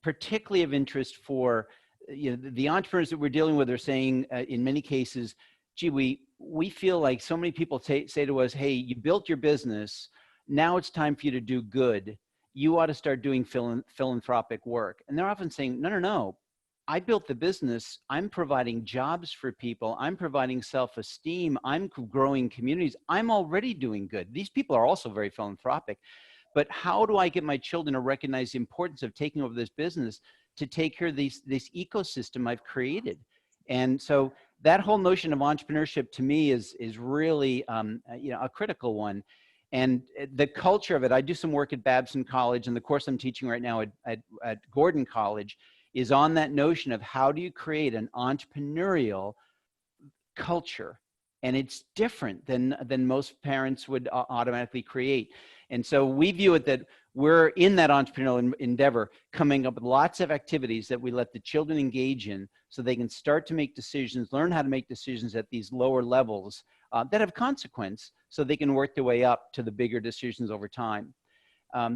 particularly of interest for the entrepreneurs that we're dealing with are saying in many cases, gee, we feel like so many people say to us, hey, you built your business, now it's time for you to do good. You ought to start doing philanthropic work. And they're often saying, no, I built the business. I'm providing jobs for people. I'm providing self-esteem. I'm growing communities. I'm already doing good. These people are also very philanthropic. But how do I get my children to recognize the importance of taking over this business to take care of this ecosystem I've created? And so that whole notion of entrepreneurship to me is really a critical one. And the culture of it, I do some work at Babson College, and the course I'm teaching right now at Gordon College is on that notion of how do you create an entrepreneurial culture? And it's different than most parents would automatically create. And so we view it that we're in that entrepreneurial endeavor, coming up with lots of activities that we let the children engage in so they can start to make decisions, learn how to make decisions at these lower levels that have consequence, so they can work their way up to the bigger decisions over time.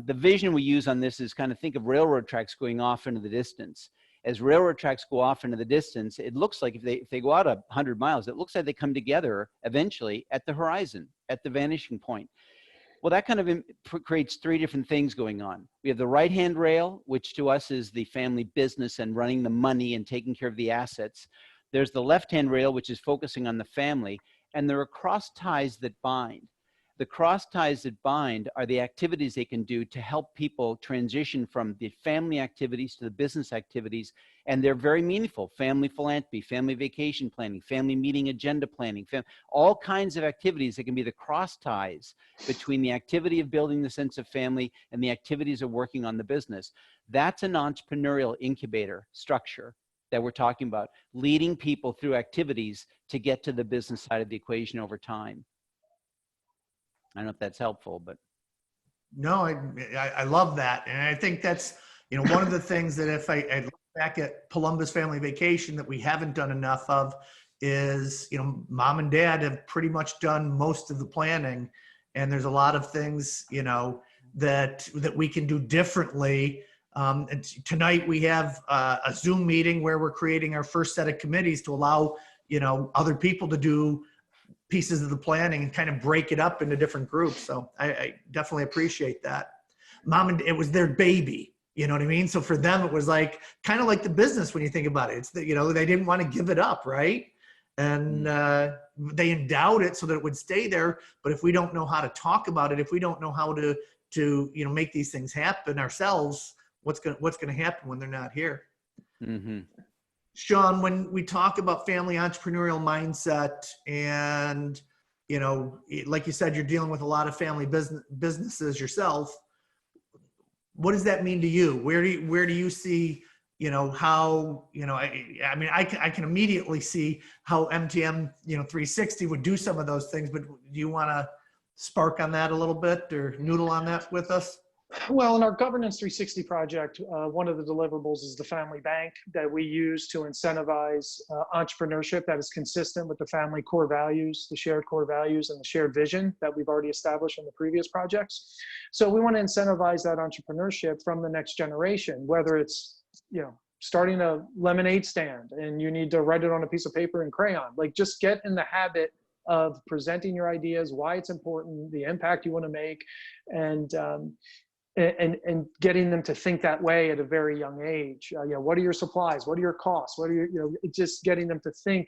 The vision we use on this is kind of think of railroad tracks going off into the distance. As railroad tracks go off into the distance, it looks like if they go out 100 miles, it looks like they come together eventually at the horizon, at the vanishing point. Well, that kind of creates three different things going on. We have the right-hand rail, which to us is the family business and running the money and taking care of the assets. There's the left-hand rail, which is focusing on the family, and there are cross ties that bind. The cross ties that bind are the activities they can do to help people transition from the family activities to the business activities. And they're very meaningful. Family philanthropy, family vacation planning, family meeting agenda planning, all kinds of activities that can be the cross ties between the activity of building the sense of family and the activities of working on the business. That's an entrepreneurial incubator structure that we're talking about, leading people through activities to get to the business side of the equation over time. I don't know if that's helpful, but. No, I love that. And I think that's, one of the things that if I look back at Palumbos Family Vacation that we haven't done enough of is, mom and dad have pretty much done most of the planning. And there's a lot of things, that we can do differently. And tonight we have a Zoom meeting where we're creating our first set of committees to allow, other people to do pieces of the planning and kind of break it up into different groups. So I definitely appreciate that. It was their baby, you know what I mean? So for them, it was like, kind of like the business when you think about it. It's that, they didn't want to give it up, right? And they endowed it so that it would stay there. But if we don't know how to talk about it, if we don't know how to make these things happen ourselves, what's going to happen when they're not here? Mm-hmm. Shawn, when we talk about family entrepreneurial mindset and, like you said, you're dealing with a lot of family businesses yourself. What does that mean to you? Where do you see, how, I can immediately see how MTM, 360 would do some of those things, but do you want to spark on that a little bit or noodle on that with us? Well, in our Governance 360 project, one of the deliverables is the family bank that we use to incentivize entrepreneurship that is consistent with the family core values, the shared core values, and the shared vision that we've already established in the previous projects. So we want to incentivize that entrepreneurship from the next generation, whether it's, starting a lemonade stand and you need to write it on a piece of paper and crayon, like just get in the habit of presenting your ideas, why it's important, the impact you want to make, and getting them to think that way at a very young age. What are your supplies? What are your costs? What are your, just getting them to think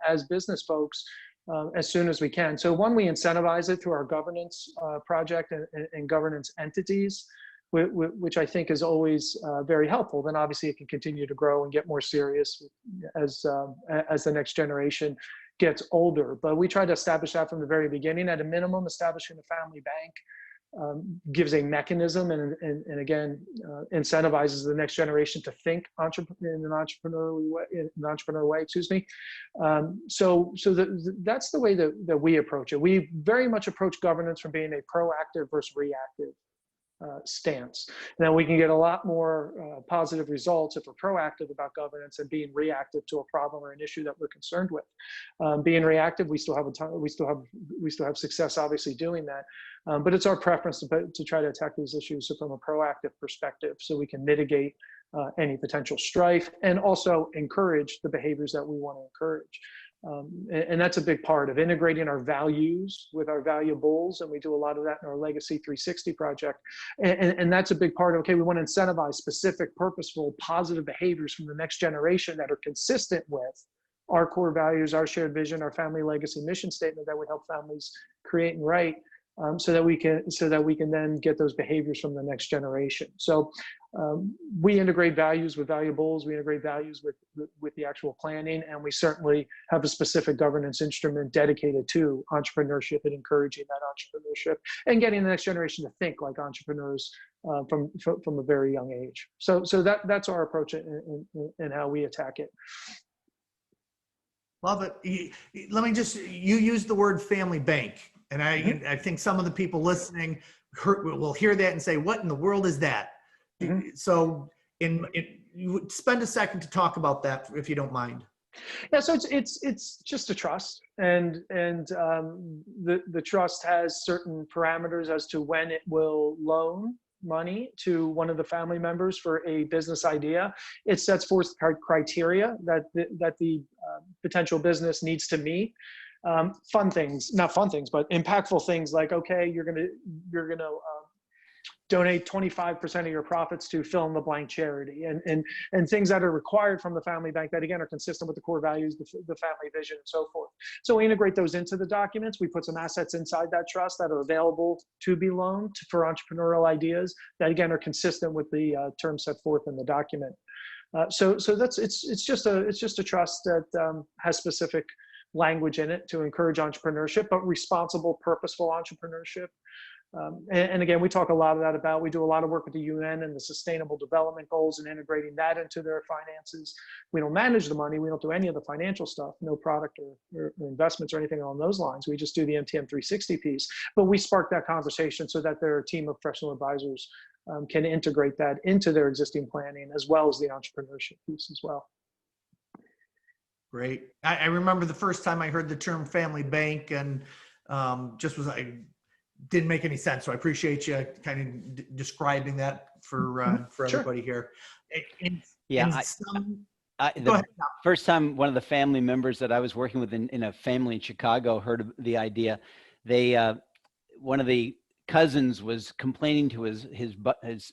as business folks, as soon as we can. So one, we incentivize it through our governance project and governance entities, which I think is always very helpful. Then obviously it can continue to grow and get more serious as the next generation gets older. But we try to establish that from the very beginning. At a minimum, establishing a family bank gives a mechanism and again incentivizes the next generation to think in an entrepreneurial way, excuse me. That's the way that we approach it. We very much approach governance from being a proactive versus reactive stance. Now we can get a lot more positive results if we're proactive about governance and being reactive to a problem or an issue that we're concerned with. Being reactive, we still have success obviously doing that, but it's our preference to try to attack these issues from a proactive perspective, so we can mitigate any potential strife and also encourage the behaviors that we want to encourage. And that's a big part of integrating our values with our valuables. And we do a lot of that in our Legacy 360 project. And that's a big part of, okay, we want to incentivize specific, purposeful, positive behaviors from the next generation that are consistent with our core values, our shared vision, our family legacy mission statement that would help families create and write, so that we can then get those behaviors from the next generation. So we integrate values with valuables, we integrate values with the actual planning, and we certainly have a specific governance instrument dedicated to entrepreneurship and encouraging that entrepreneurship and getting the next generation to think like entrepreneurs from a very young age. So that's our approach and how we attack it. Love it. Let me just, you used the word family bank. And I think some of the people listening will hear that and say, what in the world is that? Mm-hmm. So you spend a second to talk about that, if you don't mind. Yeah, so it's just a trust, and the trust has certain parameters as to when it will loan money to one of the family members for a business idea. It sets forth criteria that the potential business needs to meet. Fun things, not fun things, but impactful things like, okay, you're gonna donate 25% of your profits to fill in the blank charity, and things that are required from the family bank that again are consistent with the core values, the family vision, and so forth. So we integrate those into the documents. We put some assets inside that trust that are available to be loaned for entrepreneurial ideas that again are consistent with the terms set forth in the document. So it's just a trust that has specific language in it to encourage entrepreneurship, but responsible, purposeful entrepreneurship. And again, we talk a lot of that about, we do a lot of work with the UN and the Sustainable Development Goals and integrating that into their finances. We don't manage the money. We don't do any of the financial stuff, no product or investments or anything along those lines. We just do the MTM 360 piece. But we spark that conversation so that their team of professional advisors can integrate that into their existing planning as well as the entrepreneurship piece as well. Great. I remember the first time I heard the term family bank and didn't make any sense. So I appreciate you kind of describing that for everybody here. The first time one of the family members that I was working with in a family in Chicago heard of the idea, one of the cousins was complaining to his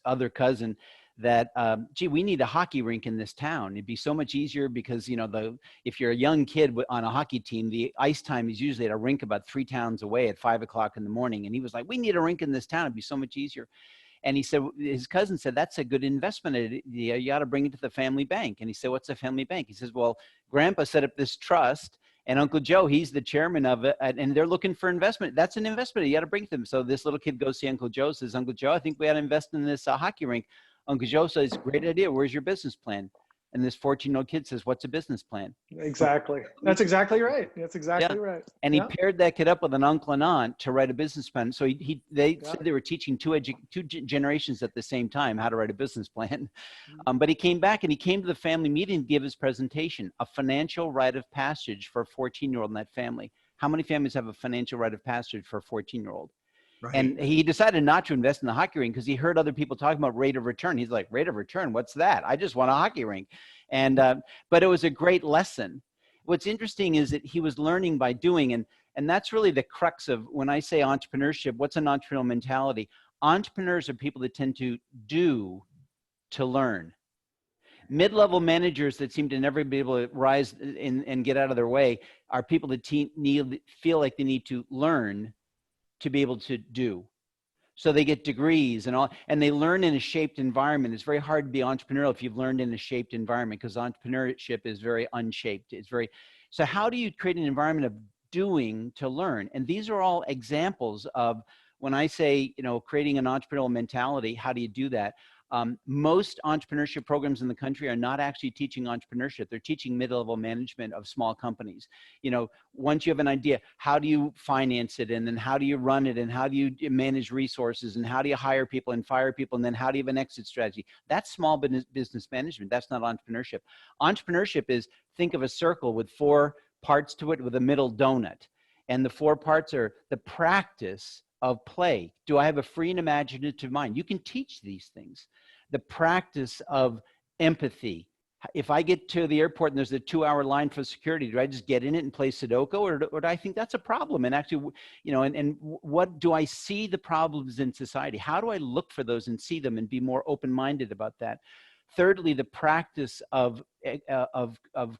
other cousin that, gee, we need a hockey rink in this town. It'd be so much easier because, if you're a young kid on a hockey team, the ice time is usually at a rink about 3 towns away at 5 o'clock in the morning. And he was like, we need a rink in this town. It'd be so much easier. And he said, his cousin said, that's a good investment idea. You ought to bring it to the family bank. And he said, what's a family bank? He says, well, Grandpa set up this trust and Uncle Joe, he's the chairman of it. And they're looking for investment. That's an investment. You got to bring it to them. So this little kid goes see Uncle Joe, says, Uncle Joe, I think we ought to invest in this hockey rink. Uncle Joe says, great idea. Where's your business plan? And this 14-year-old kid says, what's a business plan? Exactly. That's exactly right. That's exactly right. And he paired that kid up with an uncle and aunt to write a business plan. So they said they were teaching two generations at the same time how to write a business plan. But he came back and he came to the family meeting to give his presentation, a financial rite of passage for a 14-year-old in that family. How many families have a financial rite of passage for a 14-year-old? Right. And he decided not to invest in the hockey rink because he heard other people talking about rate of return. He's like, rate of return, what's that? I just want a hockey rink. And but it was a great lesson. What's interesting is that he was learning by doing, and that's really the crux of when I say entrepreneurship. What's an entrepreneurial mentality? Entrepreneurs are people that tend to do to learn. Mid-level managers that seem to never be able to rise and get out of their way are people that feel like they need to learn to be able to do. So they get degrees and all, and they learn in a shaped environment. It's very hard to be entrepreneurial if you've learned in a shaped environment, because entrepreneurship is very unshaped. So how do you create an environment of doing to learn? And these are all examples of, when I say, creating an entrepreneurial mentality, how do you do that? Most entrepreneurship programs in the country are not actually teaching entrepreneurship. They're teaching mid-level management of small companies. Once you have an idea, how do you finance it? And then how do you run it? And how do you manage resources? And how do you hire people and fire people? And then how do you have an exit strategy? That's small business management. That's not entrepreneurship. Entrepreneurship is, think of a circle with 4 parts to it with a middle donut. And the 4 parts are the practice of play. Do I have a free and imaginative mind? You can teach these things. The practice of empathy. If I get to the airport and there's a 2-hour line for security, do I just get in it and play Sudoku, or do I think that's a problem? And actually, and what do I see the problems in society? How do I look for those and see them and be more open-minded about that? Thirdly, the practice of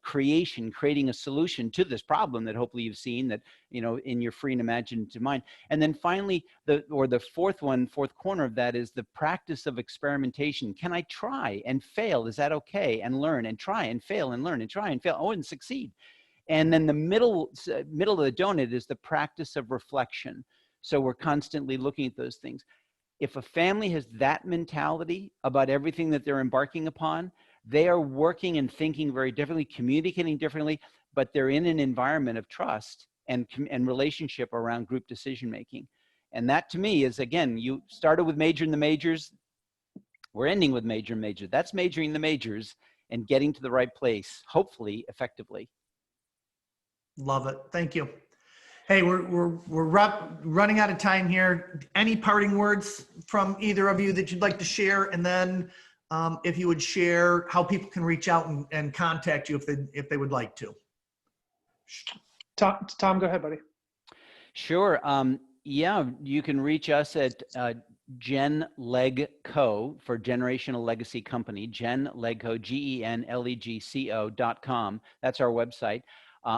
creating a solution to this problem that hopefully you've seen, that, in your free and imaginative mind. And then finally, the fourth corner of that is the practice of experimentation. Can I try and fail? Is that okay? And learn and try and fail and learn and try and fail. Oh, and succeed. And then the middle of the donut is the practice of reflection. So we're constantly looking at those things. If a family has that mentality about everything that they're embarking upon, they are working and thinking very differently, communicating differently, but they're in an environment of trust and relationship around group decision making. And that, to me, is, again, you started with majoring the majors. We're ending with major majors. That's majoring the majors and getting to the right place, hopefully effectively. Love it. Thank you. Hey, we're running out of time here. Any parting words from either of you that you'd like to share? And then if you would share how people can reach out and contact you if they would like to. Tom, go ahead, buddy. Sure. Yeah, you can reach us at GenLegCo for Generational Legacy Company, GenLegCo, GenLegco.com. That's our website.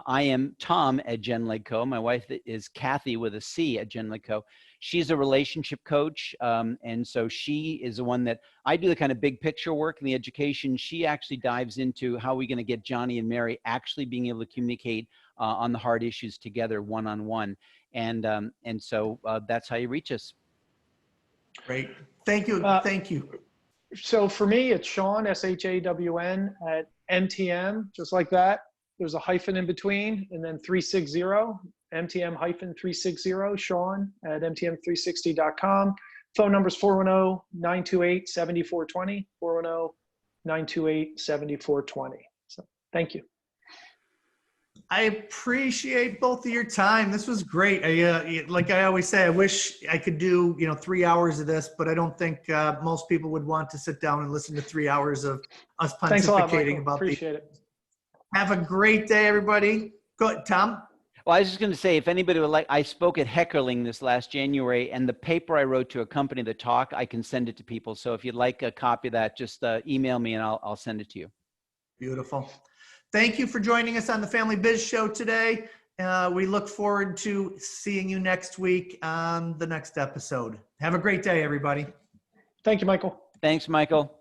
I am Tom at GenLegCo. My wife is Kathy with a C at GenLegCo. She's a relationship coach. And so she is the one that I do the kind of big picture work in the education. She actually dives into how we're going to get Johnny and Mary actually being able to communicate on the hard issues together, one-on-one. And so that's how you reach us. Great. Thank you. Thank you. So for me, it's Shawn, SHAWN, at MTM, just like that. There's a hyphen in between, and then 360, MTM-360, Shawn at MTM360.com. Phone number is 410-928-7420, 410-928-7420. So thank you. I appreciate both of your time. This was great. Like I always say, I wish I could do 3 hours of this, but I don't think most people would want to sit down and listen to 3 hours of us pontificating. Thanks a lot, Michael. Appreciate it. Have a great day, everybody. Go ahead, Tom. Well, I was just going to say, if anybody would like, I spoke at Heckerling this last January, and the paper I wrote to accompany the talk, I can send it to people. So if you'd like a copy of that, just email me and I'll send it to you. Beautiful. Thank you for joining us on the Family Biz Show today. We look forward to seeing you next week on the next episode. Have a great day, everybody. Thank you, Michael. Thanks, Michael.